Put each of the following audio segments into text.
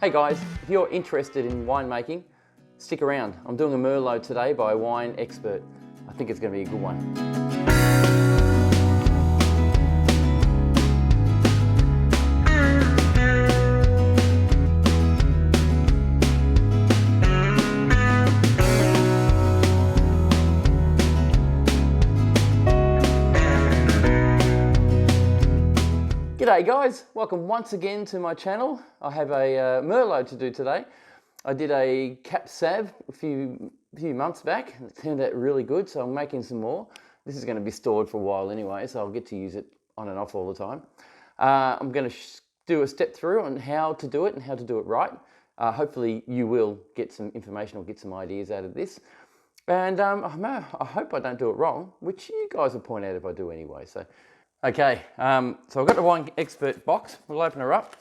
Hey guys, if you're interested in winemaking, stick around. I'm doing a Merlot today by Winexpert. I think it's going to be a good one. G'day guys, welcome once again to my channel. I have a Merlot to do today. I did a Cap Sav a few months back and it turned out really good, so I'm making some more. This is going to be stored for a while anyway, so I'll get to use it on and off all the time. I'm going to do a step through on how to do it and how to do it right. Hopefully you will get some information or get some ideas out of this. And I hope I don't do it wrong, which you guys will point out if I do anyway. So. Okay, so I've got the Winexpert box. We'll open her up.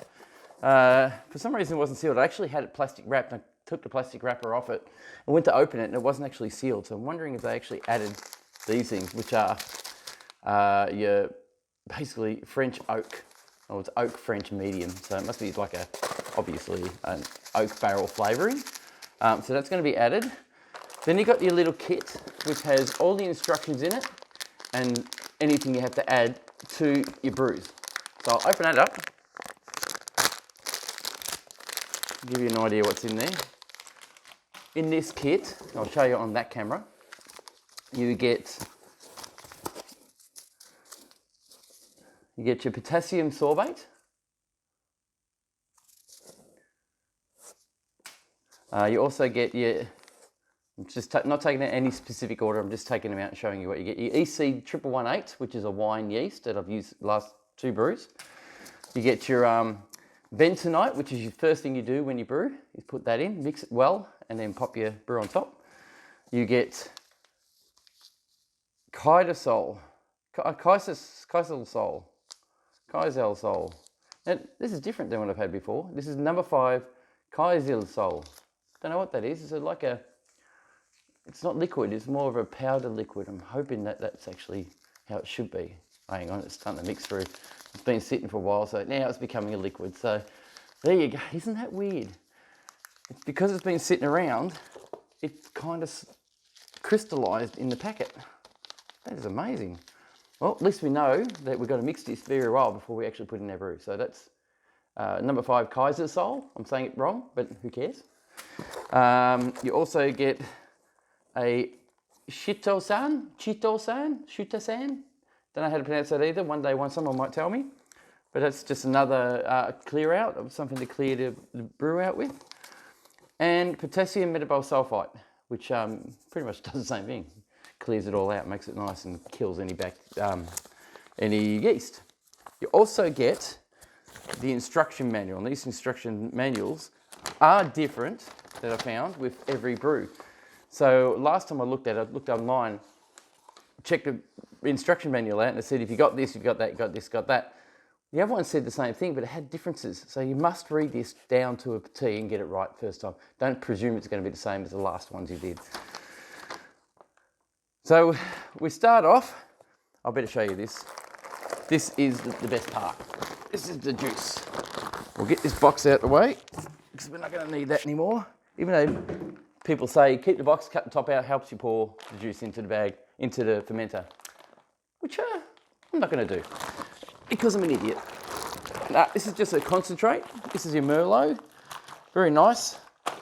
For some reason it wasn't sealed. I actually had it plastic wrapped. I took the plastic wrapper off it and went to open it and it wasn't actually sealed. So I'm wondering if they actually added these things, which are your basically French oak. Oh, it's oak French medium. So it must be like obviously an oak barrel flavouring. So that's going to be added. Then you got your little kit, which has all the instructions in it and anything you have to add to your brews. So I'll open that up, give you an idea what's in there. In this kit, I'll show you on that camera, you get your potassium sorbate, you also get your, I'm just not taking it in any specific order, I'm just taking them out and showing you what you get. Your EC 1118, which is a wine yeast that I've used the last two brews. You get your bentonite, which is your first thing you do when you brew. You put that in, mix it well, and then pop your brew on top. You get Kaiser Sol. Now, this is different than what I've had before. This is number 5, Kaiser Sol. Don't know what that is. It's like it's not liquid, it's more of a powder liquid. I'm hoping that that's actually how it should be. Hang on, it's starting to mix through. It's been sitting for a while, so now it's becoming a liquid. So there you go. Isn't that weird? It's because it's been sitting around, it's kind of crystallized in the packet. That is amazing. Well, at least we know that we've got to mix this very well before we actually put in our brew. So that's number 5, Kaiser Sol. I'm saying it wrong, but who cares? You also get a Chitosan. Don't know how to pronounce that either. One day someone might tell me. But that's just another clear out of something to clear the brew out with. And potassium metabosulfite, which pretty much does the same thing. Clears it all out, makes it nice and kills any yeast. You also get the instruction manual. And these instruction manuals are different that I found with every brew. So last time I looked online, checked the instruction manual out and it said if you got this, you've got that, you got this, got that. The other one said the same thing, but it had differences. So you must read this down to a T and get it right first time. Don't presume it's going to be the same as the last ones you did. So we start off, I better show you this. This is the best part. This is the juice. We'll get this box out of the way because we're not going to need that anymore. Even though people say keep the box, cut the top out, helps you pour the juice into the bag, into the fermenter. Which I'm not going to do because I'm an idiot. Nah, this is just a concentrate. This is your Merlot. Very nice.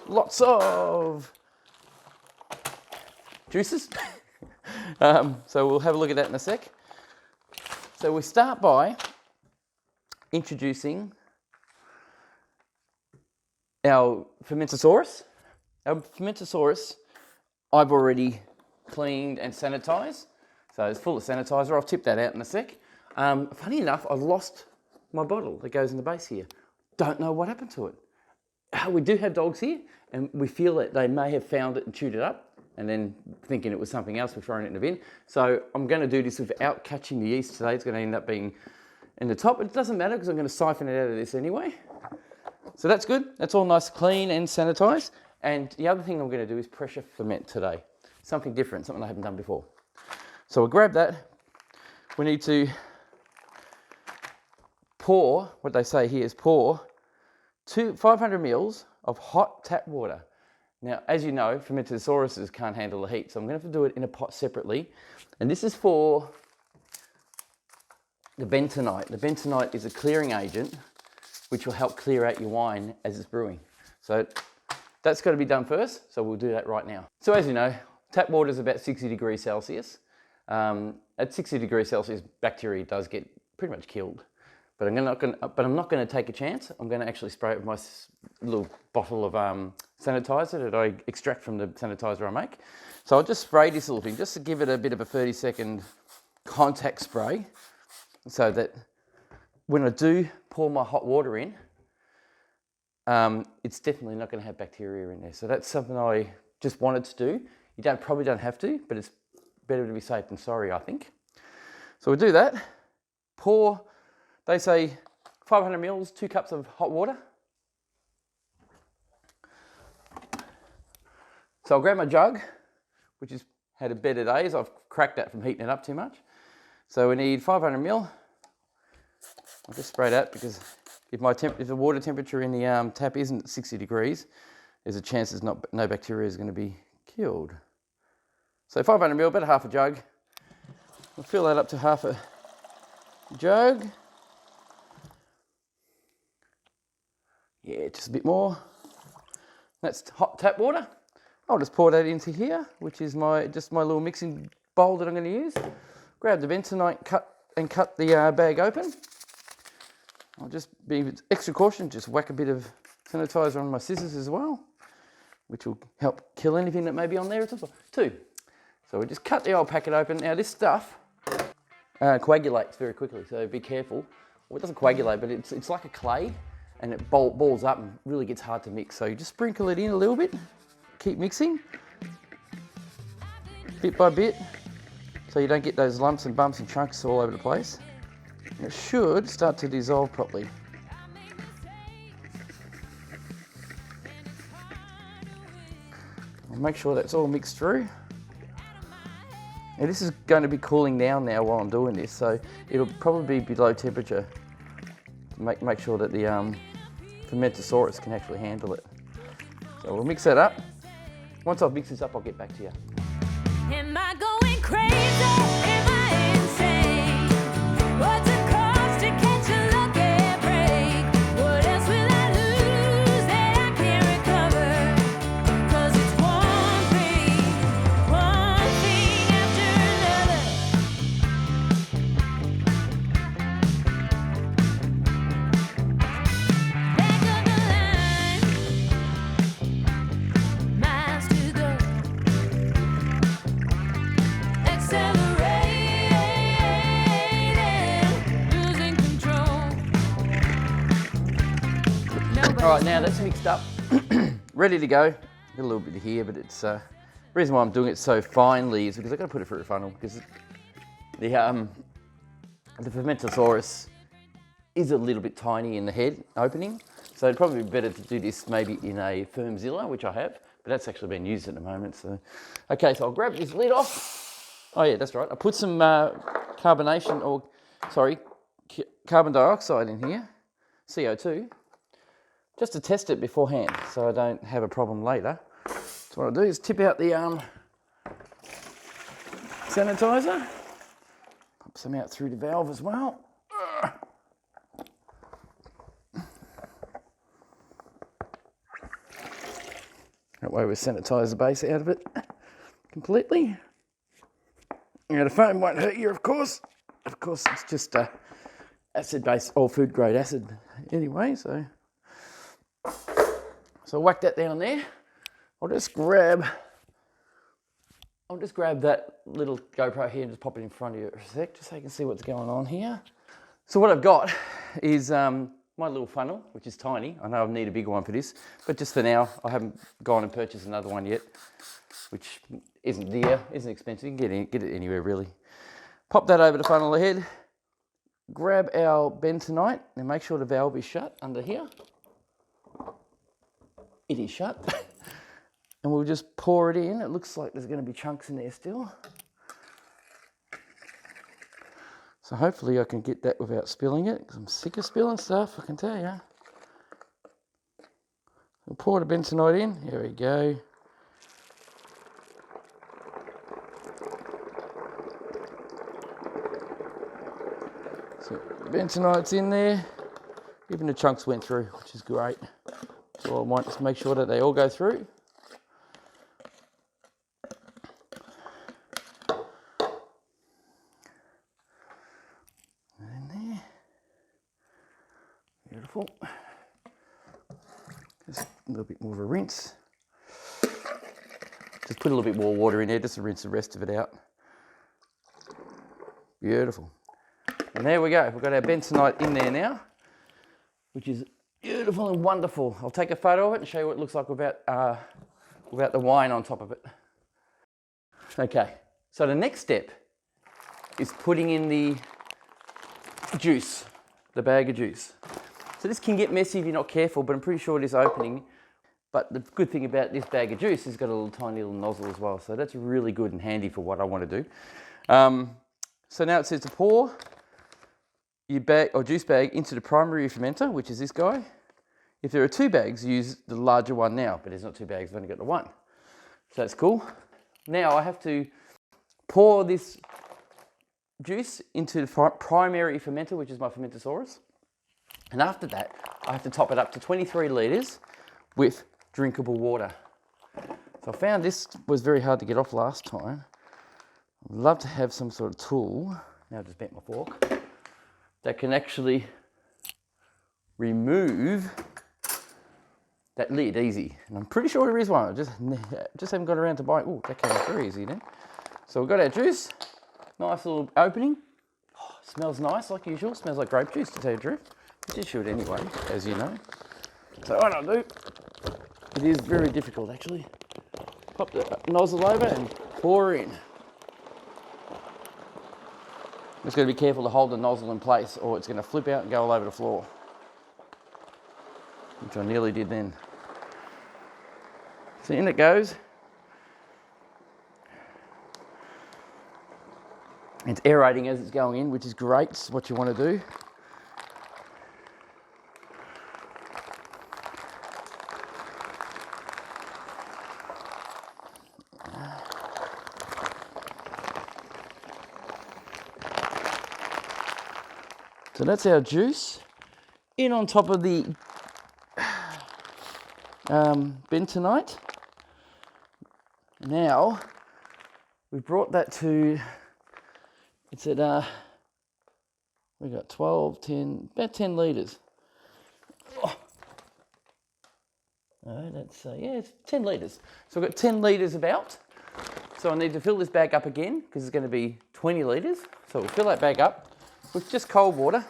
Lots of juices. So we'll have a look at that in a sec. So we start by introducing our Fermentasaurus. Our Fermentasaurus I've already cleaned and sanitized. So it's full of sanitizer. I'll tip that out in a sec. Funny enough, I lost my bottle that goes in the base here. Don't know what happened to it. We do have dogs here and we feel that they may have found it and chewed it up and then thinking it was something else, we're throwing it in the bin. So I'm going to do this without catching the yeast today. It's going to end up being in the top. It doesn't matter because I'm going to siphon it out of this anyway. So that's good. That's all nice, clean and sanitized. And the other thing I'm going to do is pressure ferment today. Something different, something I haven't done before. So we'll grab that. We need to pour, what they say here is pour 500 mils of hot tap water. Now, as you know, fermentosauruses can't handle the heat, so I'm going to have to do it in a pot separately. And this is for the bentonite. The bentonite is a clearing agent which will help clear out your wine as it's brewing. So that's got to be done first, so we'll do that right now. So as you know, tap water is about 60 degrees Celsius. At 60 degrees Celsius, bacteria does get pretty much killed. But I'm not going to take a chance. I'm going to actually spray it with my little bottle of sanitizer that I extract from the sanitizer I make. So I'll just spray this little thing just to give it a bit of a 30-second contact spray, so that when I do pour my hot water in, it's definitely not going to have bacteria in there. So that's something I just wanted to do. You probably don't have to, but it's better to be safe than sorry, I think. So we'll do that. Pour, they say 500 mils, 2 cups of hot water. So I'll grab my jug, which has had a better days. I've cracked that from heating it up too much. So we need 500 mil. I'll just spray that because if the water temperature in the tap isn't 60 degrees, there's a chance there's no bacteria is going to be killed. So 500 mil, about half a jug. We'll fill that up to half a jug. Yeah, just a bit more. That's hot tap water. I'll just pour that into here, which is just my little mixing bowl that I'm going to use. Grab the bentonite, cut the bag open. I'll just be extra caution, just whack a bit of sanitizer on my scissors as well, which will help kill anything that may be on there too. So we just cut the old packet open. Now this stuff coagulates very quickly, so be careful. Well, it doesn't coagulate, but it's like a clay, and it balls up and really gets hard to mix. So you just sprinkle it in a little bit, keep mixing, bit by bit, so you don't get those lumps and bumps and chunks all over the place. And it should start to dissolve properly. I'll make sure that's all mixed through. Now this is going to be cooling down now while I'm doing this, so it'll probably be below temperature to make sure that the fermentosaurus can actually handle it. So we'll mix that up. Once I've mixed this up, I'll get back to you. Am I going crazy? Am I insane? What's it cost to catch a lucky break? What else will I lose that I can't recover? 'Cause it's one thing after another. Back of the line, miles to go. All right, now that's mixed up, ready to go. Got a little bit here, but it's the reason why I'm doing it so finely is because I've got to put it through a funnel, because the fermentosaurus is a little bit tiny in the head opening, so it'd probably be better to do this maybe in a Firmzilla, which I have, but that's actually been used at the moment. So, okay, so I'll grab this lid off. Oh yeah, that's right. I put some carbon dioxide in here, CO2. Just to test it beforehand, so I don't have a problem later. So what I'll do is tip out the sanitizer, pop some out through the valve as well. That way we sanitize the base out of it completely. Now the foam won't hurt you, of course. Of course, it's just acid-based or food-grade acid anyway, so whack that down there. I'll just grab that little GoPro here and just pop it in front of you for a sec, just so you can see what's going on here. So what I've got is my little funnel, which is tiny. I know I need a bigger one for this, but just for now, I haven't gone and purchased another one yet, which isn't dear, isn't expensive. You can get it anywhere really. Pop that over the funnel ahead. Grab our bentonite and make sure the valve is shut under here. It is shut. And we'll just pour it in. It looks like there's going to be chunks in there still. So hopefully I can get that without spilling it, because I'm sick of spilling stuff, I can tell you. We'll pour the bentonite in. Here we go. So bentonite's in there. Even the chunks went through, which is great. So I want to make sure that they all go through. In there. Beautiful. Just a little bit more of a rinse. Just put a little bit more water in there just to rinse the rest of it out. Beautiful. And there we go. We've got our bentonite in there now, which is beautiful and wonderful. I'll take a photo of it and show you what it looks like without the wine on top of it. Okay, so the next step is putting in the juice, the bag of juice. So this can get messy if you're not careful, but I'm pretty sure it is opening. But the good thing about this bag of juice is it's got a little tiny little nozzle as well. So that's really good and handy for what I want to do. So now it says to pour your bag or juice bag into the primary fermenter, which is this guy. If there are 2 bags, use the larger one now, but there's not 2 bags, I've only got the one. So that's cool. Now I have to pour this juice into the primary fermenter, which is my fermentosaurus. And after that, I have to top it up to 23 litres with drinkable water. So I found this was very hard to get off last time. I'd love to have some sort of tool, now I just bent my fork, that can actually remove that lid easy. And I'm pretty sure there is one, I just haven't got around to buying. Oh, that came out very easy then. So we've got our juice, nice little opening. Oh, smells nice like usual, smells like grape juice to tell you the truth. Which it should anyway, as you know. So what I'll do, it is very difficult actually. Pop the nozzle over and pour in. Just got to be careful to hold the nozzle in place or it's going to flip out and go all over the floor. Which I nearly did then. So in it goes. It's aerating as it's going in, which is great. It's what you want to do. So that's our juice in on top of the bentonite. Now we've brought that to, it's at we got 12, 10, about 10 litres. Oh. No, that's yeah, it's 10 litres. So I've got 10 litres about. So I need to fill this bag up again because it's going to be 20 litres. So we'll fill that bag up with just cold water.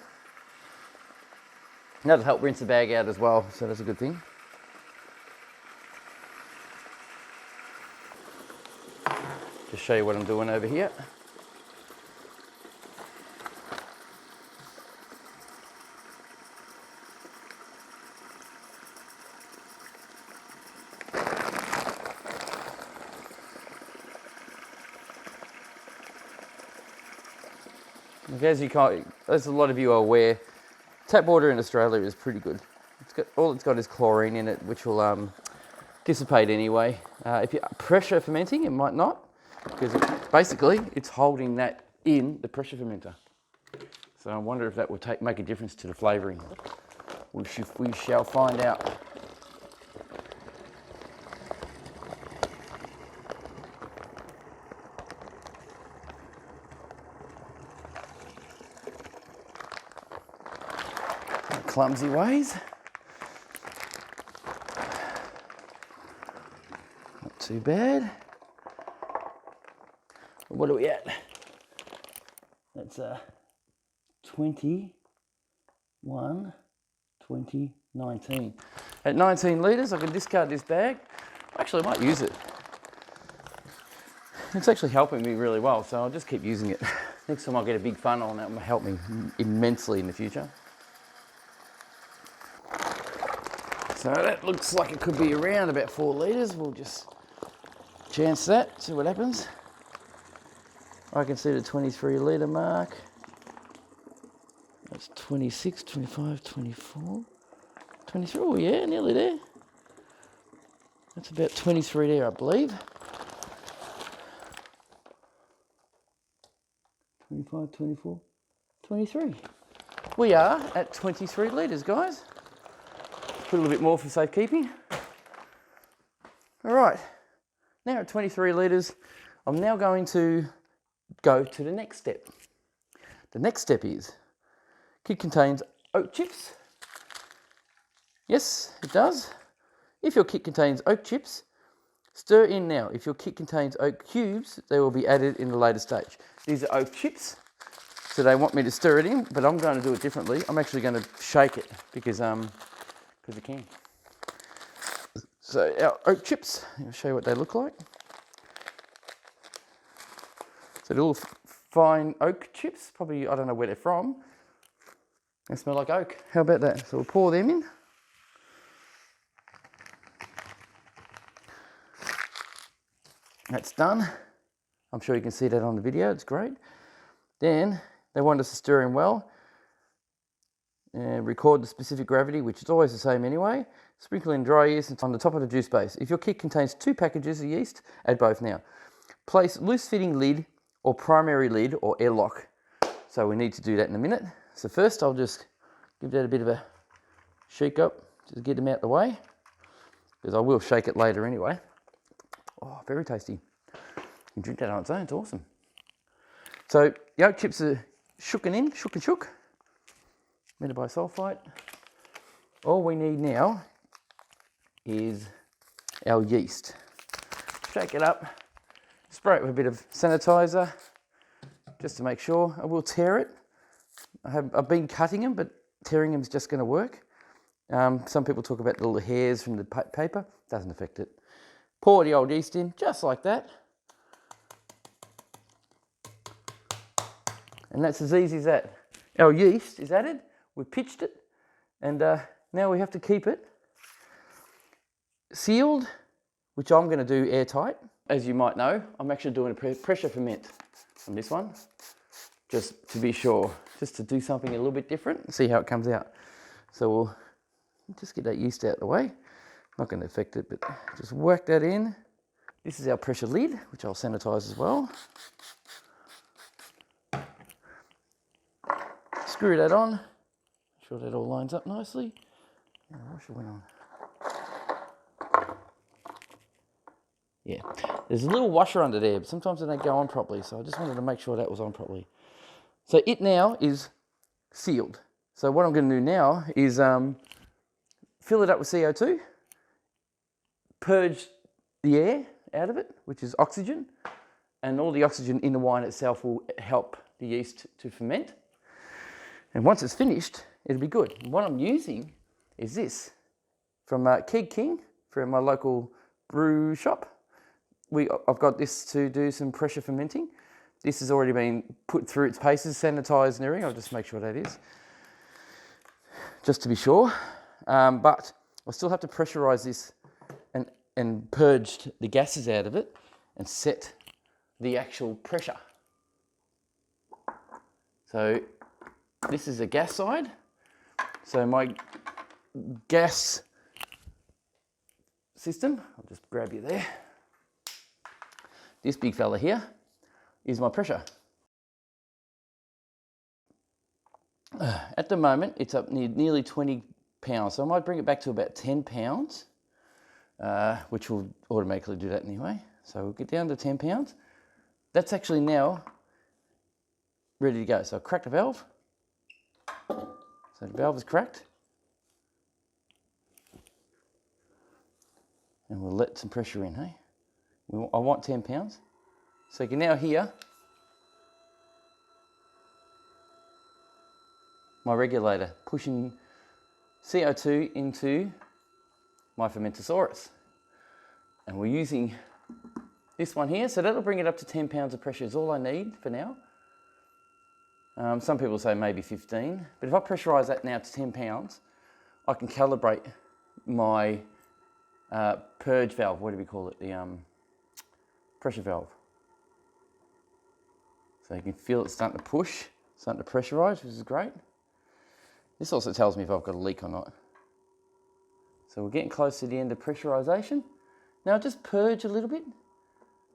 And that'll help rinse the bag out as well, so that's a good thing. Just show you what I'm doing over here. As a lot of you are aware, tap water in Australia is pretty good. All it's got is chlorine in it, which will dissipate anyway. If you're pressure fermenting, it might not, because basically it's holding that in the pressure fermenter. So I wonder if that will make a difference to the flavouring. We shall find out. Clumsy ways. Not too bad. What are we at? That's 21, 20, 19. At 19 litres, I can discard this bag. Actually, I might use it. It's actually helping me really well, so I'll just keep using it. Next time I'll get a big funnel and that will help me immensely in the future. So that looks like it could be around about 4 litres. We'll just chance that, see what happens. I can see the 23 litre mark. That's 26, 25, 24, 23. Oh yeah, nearly there. That's about 23 there, I believe. 25, 24, 23. We are at 23 litres, guys. Put a little bit more for safekeeping. All right, now at 23 litres, I'm now going to go to the next step. The next step is, kit contains oak chips. Yes, it does. If your kit contains oak chips, stir in now. If your kit contains oak cubes, they will be added in a later stage. These are oak chips, so they want me to stir it in, but I'm going to do it differently. I'm actually going to shake it because I can. So our oak chips, I'll show you what they look like. So little fine oak chips, probably, I don't know where they're from. They smell like oak. How about that? So we'll pour them in. That's done. I'm sure you can see that on the video, it's great. Then they want us to stir in well and record the specific gravity, which is always the same anyway. Sprinkle in dry yeast on the top of the juice base. If your kit contains 2 packages of yeast, add both now. Place loose fitting lid or primary lid or airlock. So we need to do that in a minute. So first I'll just give that a bit of a shake up, just get them out the way, because I will shake it later anyway. Oh, very tasty. You can drink that on its own, it's awesome. So the oak chips are shooken in, shook, metabisulfite. All we need now is our yeast. Shake it up, spray it with a bit of sanitizer, just to make sure. I will tear it. I've been cutting them, but tearing them is just going to work. Some people talk about the little hairs from the paper. Doesn't affect it. Pour the old yeast in, just like that. And that's as easy as that. Our yeast is added, we've pitched it, and now we have to keep it sealed, which I'm going to do airtight. As you might know, I'm actually doing a pressure ferment on this one, just to be sure, just to do something a little bit different and see how it comes out. So we'll just get that yeast out of the way. Not going to affect it, but just work that in. This is our pressure lid, which I'll sanitize as well. Screw that on, make sure that all lines up nicely. And the washer went on. Yeah, there's a little washer under there, but sometimes they don't go on properly, so I just wanted to make sure that was on properly. So it now is sealed. So what I'm going to do now is fill it up with CO2, purge the air out of it, which is oxygen, and all the oxygen in the wine itself will help the yeast to ferment. And once it's finished, it'll be good. And what I'm using is this from Keg King, from my local brew shop. I've got this to do some pressure fermenting. This has already been put through its paces, sanitized and everything. I'll just make sure that is, just to be sure. But I still have to pressurize this and purge the gases out of it and set the actual pressure. So this is the gas side. So my gas system, I'll just grab you there. This big fella here is my pressure. At the moment, it's up nearly 20 pounds. So I might bring it back to about 10 pounds, which will automatically do that anyway. So we'll get down to 10 pounds. That's actually now ready to go. So I'll crack the valve. So the valve is cracked. And we'll let some pressure in, hey? I want 10 pounds. So you can now hear my regulator pushing CO2 into my Fermentosaurus. And we're using this one here, so that'll bring it up to 10 pounds of pressure is all I need for now. Some people say maybe 15, but if I pressurise that now to 10 pounds, I can calibrate my purge valve, what do we call it, the pressure valve. So you can feel it starting to push, starting to pressurise, which is great. This also tells me if I've got a leak or not. So we're getting close to the end of pressurisation, Now just purge a little bit.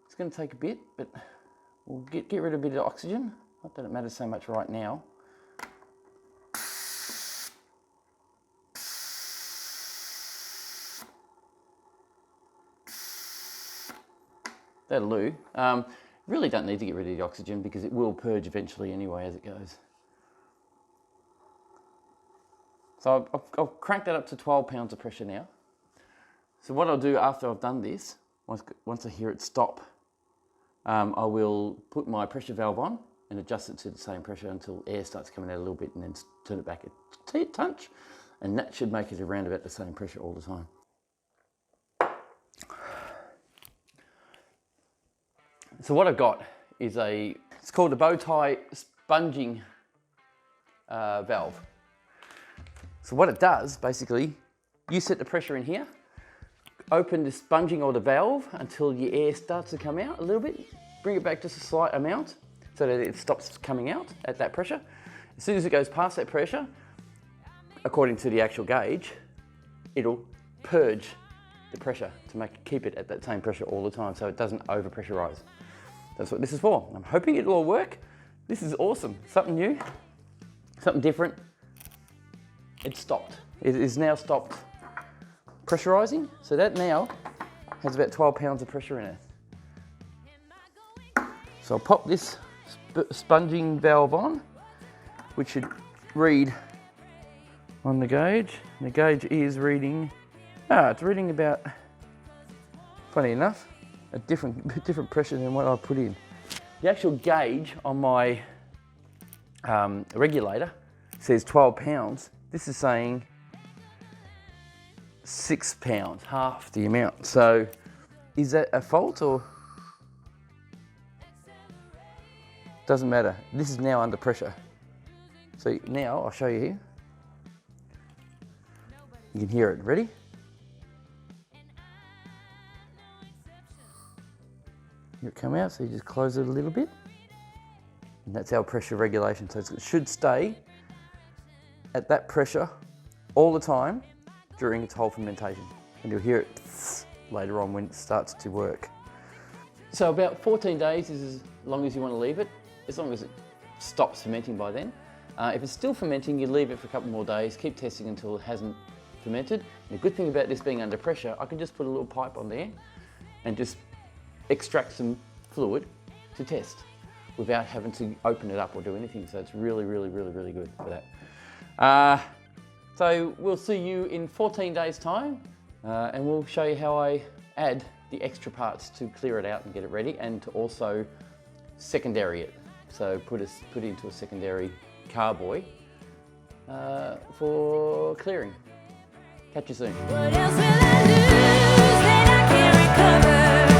It's going to take a bit, but we'll get rid of a bit of oxygen. Not that it matters so much right now. That'll do. Really don't need to get rid of the oxygen because it will purge eventually anyway as it goes. So I'll crank that up to 12 pounds of pressure now. So what I'll do after I've done this, once I hear it stop, I will put my pressure valve on and adjust it to the same pressure until air starts coming out a little bit, and then turn it back a touch, and that should make it around about the same pressure all the time. So what I've got is it's called a bow tie sponging valve. So what it does, basically, you set the pressure in here, open the sponging or the valve until your air starts to come out a little bit, bring it back just a slight amount so that it stops coming out at that pressure. As soon as it goes past that pressure, according to the actual gauge, it'll purge the pressure to keep it at that same pressure all the time so it doesn't over pressurize. That's what this is for. I'm hoping it'll all work. This is awesome, something new, something different. It stopped. It is now stopped pressurizing, so that now has about 12 pounds of pressure in it. So I'll pop this sponging valve on, which should read on the gauge. The gauge is reading, it's reading about, funny enough, a different pressure than what I put in. The actual gauge on my regulator says 12 pounds. This is saying 6 pounds, half the amount. So is that a fault or? Doesn't matter. This is now under pressure. So now I'll show you here. You can hear it. Ready? Hear it come out, so you just close it a little bit. And that's our pressure regulation. So it should stay at that pressure all the time during its whole fermentation. And you'll hear it later on when it starts to work. So about 14 days is as long as you want to leave it, as long as it stops fermenting by then. If it's still fermenting, you leave it for a couple more days, keep testing until it hasn't fermented. And the good thing about this being under pressure, I can just put a little pipe on there and just extract some fluid to test without having to open it up or do anything. So it's really, really, really, really good for that. So we'll see you in 14 days time and we'll show you how I add the extra parts to clear it out and get it ready, and to also secondary it. So put it into a secondary carboy for clearing. Catch you soon. What else will I lose that I can't recover?